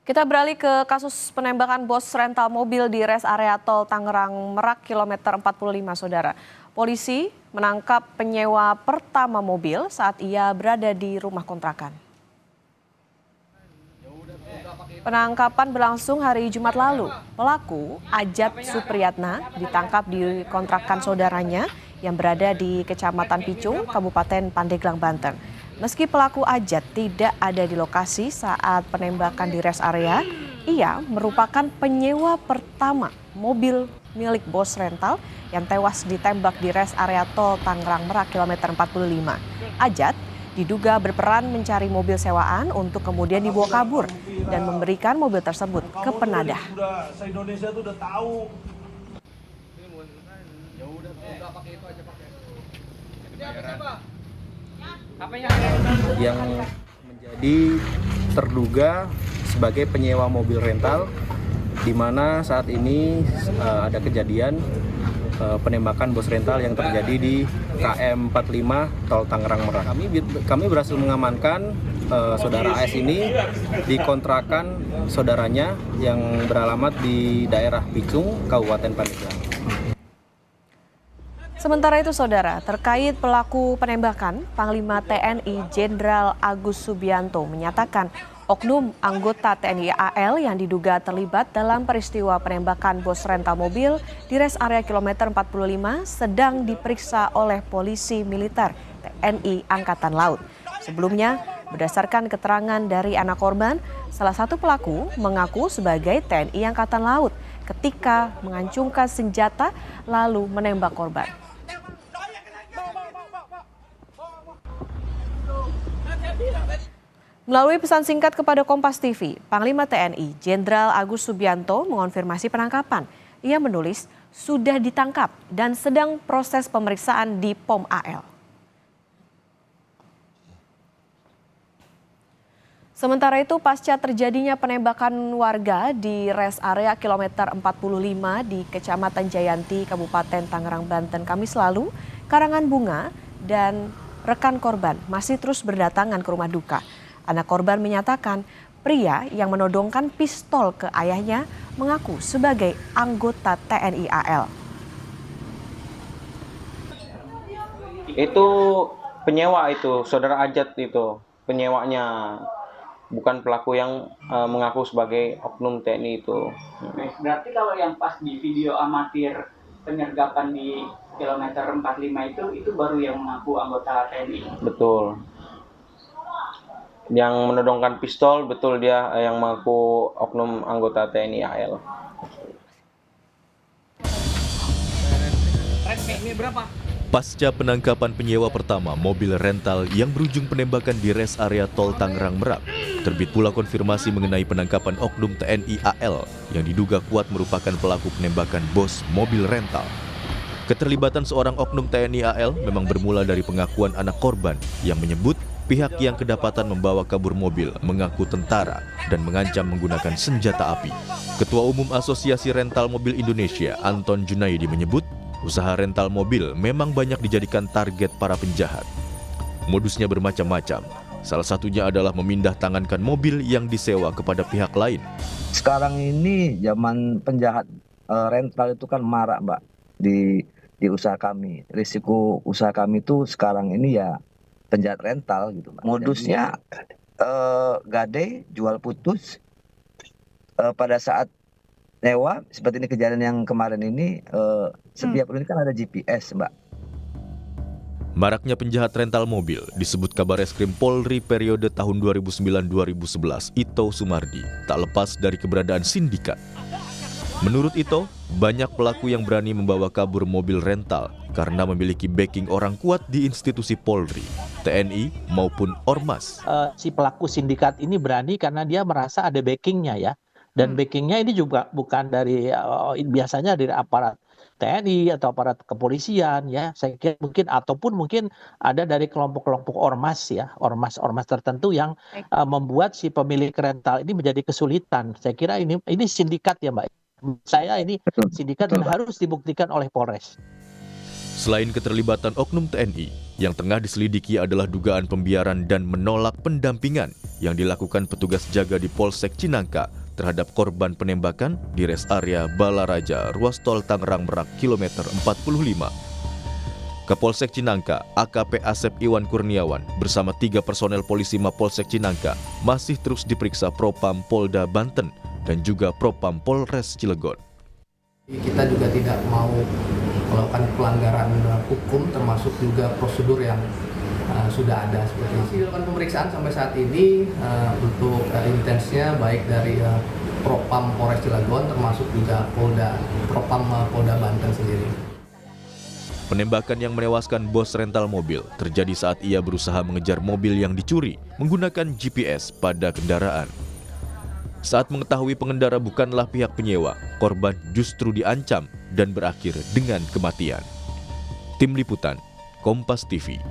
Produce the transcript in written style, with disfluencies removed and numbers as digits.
Kita beralih ke kasus penembakan bos rental mobil di res area tol Tangerang Merak kilometer 45, Saudara. Polisi menangkap penyewa pertama mobil saat ia berada di rumah kontrakan. Penangkapan berlangsung hari Jumat lalu. Pelaku, Ajat Supriyatna, ditangkap di kontrakan saudaranya yang berada di Kecamatan Picung, Kabupaten Pandeglang, Banten. Meski pelaku Ajat tidak ada di lokasi saat penembakan di res area, ia merupakan penyewa pertama mobil milik bos rental yang tewas ditembak di res area tol Tangerang Merak kilometer 45. Ajat diduga berperan mencari mobil sewaan untuk kemudian dibawa kabur dan memberikan mobil tersebut ke penadah. Se-Indonesia tuh udah tahu. Yang menjadi terduga sebagai penyewa mobil rental, di mana saat ini ada kejadian penembakan bos rental yang terjadi di KM 45 Tol Tangerang Merak. Kami berhasil mengamankan saudara AS ini di kontrakan saudaranya yang beralamat di daerah Picung, Kabupaten Pandeglang. Sementara itu, Saudara, terkait pelaku penembakan, Panglima TNI Jenderal Agus Subianto menyatakan oknum anggota TNI AL yang diduga terlibat dalam peristiwa penembakan bos rental mobil di res area kilometer 45 sedang diperiksa oleh polisi militer TNI Angkatan Laut. Sebelumnya, berdasarkan keterangan dari anak korban, salah satu pelaku mengaku sebagai TNI Angkatan Laut ketika mengancungkan senjata lalu menembak korban. Melalui pesan singkat kepada Kompas TV, Panglima TNI Jenderal Agus Subianto mengonfirmasi penangkapan. Ia menulis sudah ditangkap dan sedang proses pemeriksaan di POM AL. Sementara itu, pasca terjadinya penembakan warga di res area kilometer 45 di Kecamatan Jayanti, Kabupaten Tangerang, Banten, Kamis lalu, karangan bunga dan rekan korban masih terus berdatangan ke rumah duka. Anak korban menyatakan pria yang menodongkan pistol ke ayahnya mengaku sebagai anggota TNI AL. Itu penyewa itu, saudara Ajat itu, penyewanya. Bukan pelaku yang mengaku sebagai oknum TNI itu. Berarti kalau yang pas di video amatir penyergapan di kilometer 45 itu baru yang mengaku anggota TNI? Betul. Yang menodongkan pistol, betul dia yang mengaku oknum anggota TNI AL. Pasca penangkapan penyewa pertama mobil rental yang berujung penembakan di res area tol Tangerang Merak, terbit pula konfirmasi mengenai penangkapan oknum TNI AL yang diduga kuat merupakan pelaku penembakan bos mobil rental. Keterlibatan seorang oknum TNI AL memang bermula dari pengakuan anak korban yang menyebut pihak yang kedapatan membawa kabur mobil mengaku tentara dan mengancam menggunakan senjata api. Ketua Umum Asosiasi Rental Mobil Indonesia, Anton Junaidi menyebut, usaha rental mobil memang banyak dijadikan target para penjahat. Modusnya bermacam-macam. Salah satunya adalah memindah tangankan mobil yang disewa kepada pihak lain. Sekarang ini zaman penjahat rental itu kan marak, Mbak, di usaha kami. Risiko usaha kami itu sekarang ini ya penjahat rental gitu, Mbak. Modusnya gade, jual putus. Pada saat nyewa seperti ini kejadian yang kemarin ini, setiap unit kan ada GPS, Mbak. Maraknya penjahat rental mobil disebut Kabareskrim Polri periode tahun 2009-2011 Ito Sumardi tak lepas dari keberadaan sindikat. Menurut Ito, banyak pelaku yang berani membawa kabur mobil rental karena memiliki backing orang kuat di institusi Polri, TNI maupun Ormas. Si pelaku sindikat ini berani karena dia merasa ada backingnya ya. Dan backingnya ini juga bukan dari biasanya dari aparat TNI atau aparat kepolisian ya. Saya kira mungkin ada dari kelompok-kelompok ormas ya, ormas tertentu yang membuat si pemilik rental ini menjadi kesulitan. Saya kira ini sindikat ya, Mbak. Saya ini sindikat dan harus dibuktikan oleh Polres. Selain keterlibatan oknum TNI, Yang tengah diselidiki adalah dugaan pembiaran dan menolak pendampingan yang dilakukan petugas jaga di Polsek Cinangka terhadap korban penembakan di res area Balaraja, ruas tol Tangerang Merak, kilometer 45. Kapolsek Cinangka, AKP Asep Iwan Kurniawan bersama 3 personel polisi Mapolsek Cinangka masih terus diperiksa Propam Polda Banten dan juga Propam Polres Cilegon. Kita juga tidak mau melakukan pelanggaran hukum, termasuk juga prosedur yang sudah ada seperti itu. Dilakukan pemeriksaan sampai saat ini untuk intensnya baik dari Propam Polres Cilegon termasuk juga Propam Polda Banten sendiri. Penembakan yang menewaskan bos rental mobil terjadi saat ia berusaha mengejar mobil yang dicuri menggunakan GPS pada kendaraan. Saat mengetahui pengendara bukanlah pihak penyewa, korban justru diancam dan berakhir dengan kematian. Tim Liputan, Kompas TV.